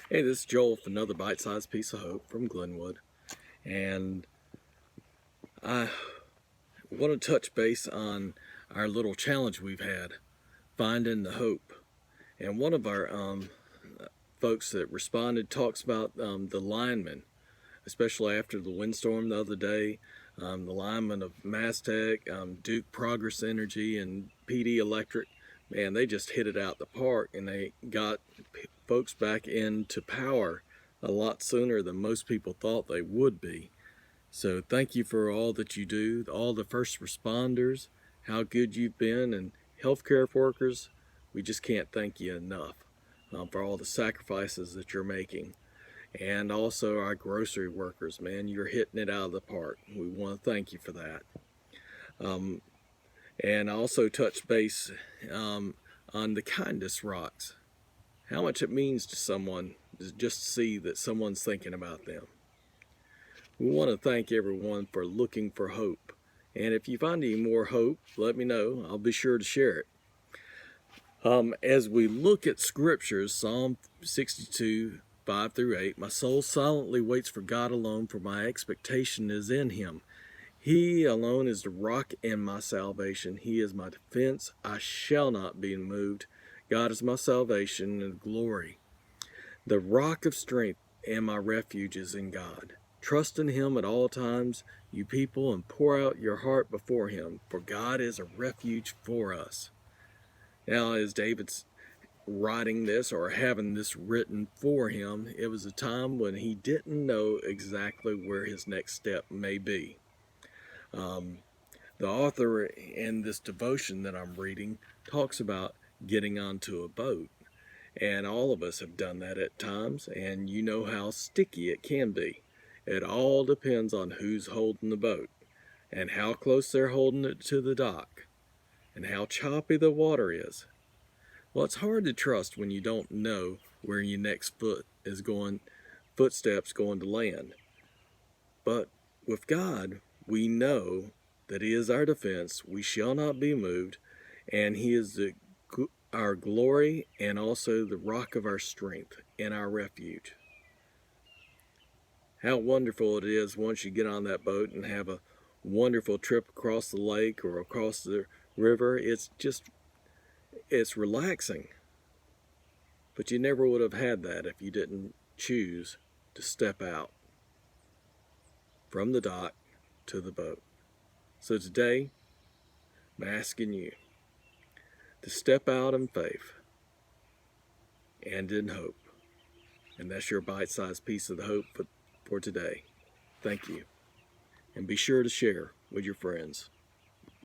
Hey, this is Joel with another bite-sized piece of hope from Glenwood, and I want to touch base on our little challenge we've had, finding the hope. And one of our folks that responded talks about the linemen, especially after the windstorm the other day. The linemen of Mastech, Duke Progress Energy, and PD Electric, man, they just hit it out the park, and they got folks back into power a lot sooner than most people thought they would be. So thank you for all that you do, all the first responders, how good you've been, and healthcare workers. We just can't thank you enough for all the sacrifices that you're making. And also our grocery workers, man, you're hitting it out of the park. We want to thank you for that. Um, and also touch base on the kindness rocks. How much it means to someone to just see that someone's thinking about them. We want to thank everyone for looking for hope. And if you find any more hope, let me know. I'll be sure to share it. As we look at scriptures, Psalm 62, 5 through 8, my soul silently waits for God alone, for my expectation is in him. He alone is the rock and my salvation. He is my defense. I shall not be moved. God is my salvation and glory. The rock of strength and my refuge is in God. Trust in him at all times, you people, and pour out your heart before him, for God is a refuge for us. Now, as David's writing this or having this written for him, it was a time when he didn't know exactly where his next step may be. The author in this devotion that I'm reading talks about getting onto a boat. And all of us have done that at times, and you know how sticky it can be. It all depends on who's holding the boat, and how close they're holding it to the dock, and how choppy the water is. Well, it's hard to trust when you don't know where your next footsteps going to land. But with God, we know that he is our defense, we shall not be moved, and he is our glory and also the rock of our strength and our refuge. How wonderful it is once you get on that boat and have a wonderful trip across the lake or across the river. It's relaxing. But you never would have had that if you didn't choose to step out from the dock to the boat. So today, I'm asking you to step out in faith and in hope. And that's your bite-sized piece of the hope for today. Thank you. And be sure to share with your friends.